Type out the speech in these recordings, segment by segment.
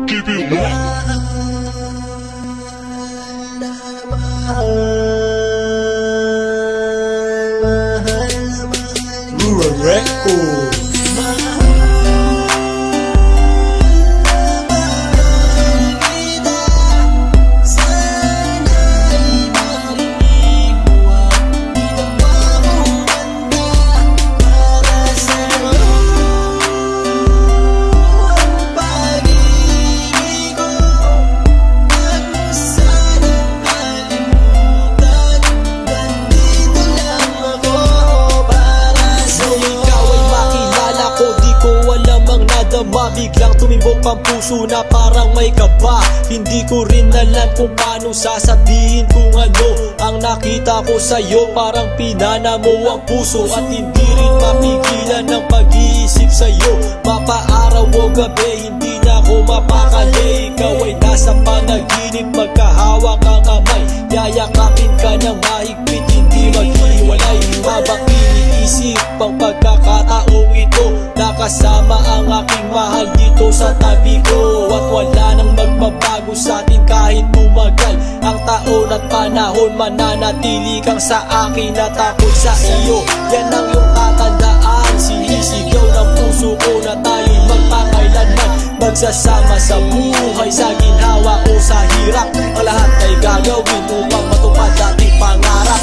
Keep it locked. Rural Records. Biglang tumimbok ang puso na parang may kaba. Hindi ko rin alam kung paano sasabihin kung ano ang nakita ko sa'yo. Parang pinana mo ang puso at hindi rin mapigilan ng pag-iisip sa'yo. Mapaaraw o gabi, hindi na ako mapakali. Ikaw ay nasa panaginip, magkahawak ang kamay. Yayakapin ka ng mahigpit, hindi maghiwalay. Habang iniisip ang pagkakataong ito, nakasama ang aking mahal dito sa tabi ko. At wala nang magbabago sa atin kahit tumagal ang taon at panahon. Mananatili kang sa akin at ako'y sa iyo. Yan ang iyong tatandaan. Sinisigaw ng puso ko na tayo'y magpakailanman. Magsasama sa buhay, sa ginhawa o sa hirap. Ang lahat ay gagawin upang matupad ating pangarap.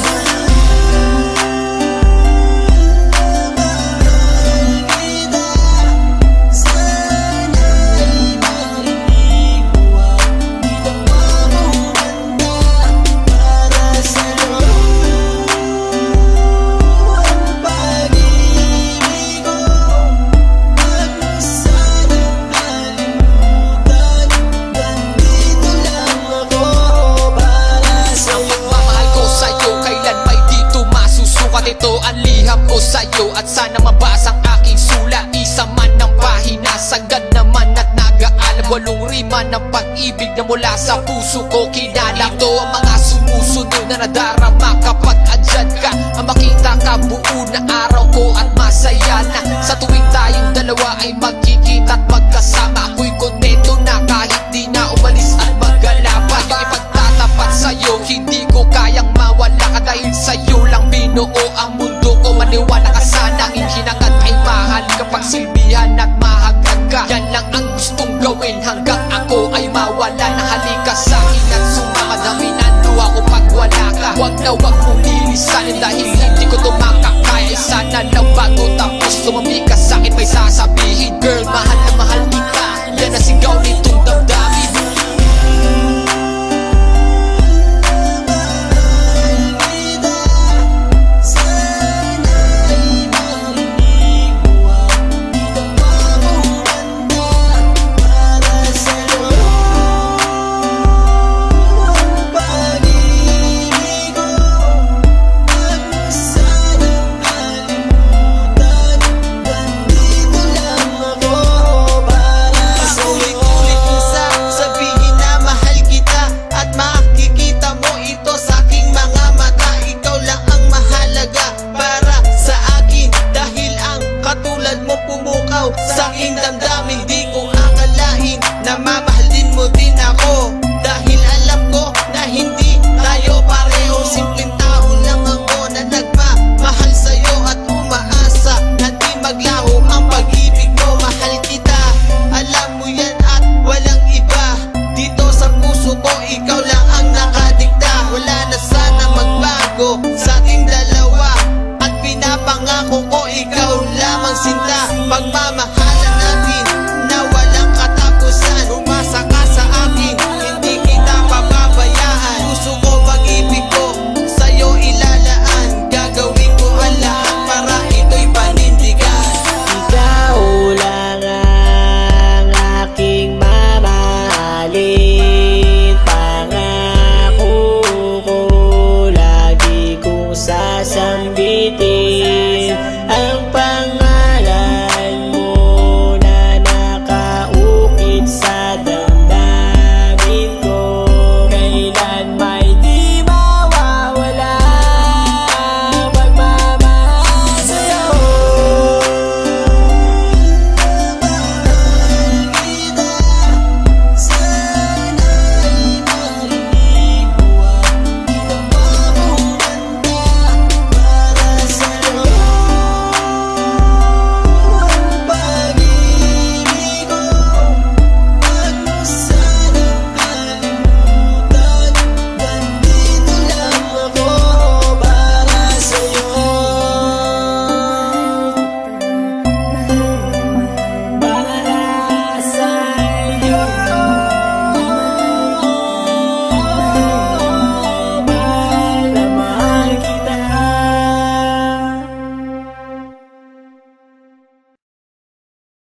Ito ang liham ko sa'yo at sana mabasa ang aking sulat. Isa man ng pahina, sagad naman at nag-aalam. 8 rima ng pag-ibig na mula sa puso ko kinala. Ito ang mga sumusunod na nadarama kapag andyan ka. Ang makita ka buo na araw ko at masaya na. Sa tuwing tayong dalawa ay magkikita at magkasama, ako'y kontento na kahit di na umalis at maggalapa. Yung ipagtatapat sa'yo, hindi ko kayang mawala ka dahil sa'yo lang binuo ang mundo ko. Maniwala ka sana, hinangat ay mahal kapag silbihan at mahagad ka. Yan lang ang gustong gawin hanggang ako ay mawala na. Halika sa'kin at sumama, daminando ako pag wala ka. Huwag na huwag mong lilisanin dahil hindi ko tumakakaya. Ay sana lang bago tapos tumami ka sa'kin may sasabihin. Girl, mahal na mahal kita, yan ang sigaw nitong damdamin. Sa aking damdamin, di ko akalain na mamahalin mo din ako. Dahil alam ko na hindi tayo pareho. Simpleng tao lang ako na nagmamahal sa'yo at umaasa na di maglaho ang pag-ibig mo. Mahal kita, alam mo yan at walang iba. Dito sa puso ko, ikaw lang ang nakadikta. Wala na sana magbago sa ating dalawa at pinapangako ko ikaw lamang sinta. Pagmamahal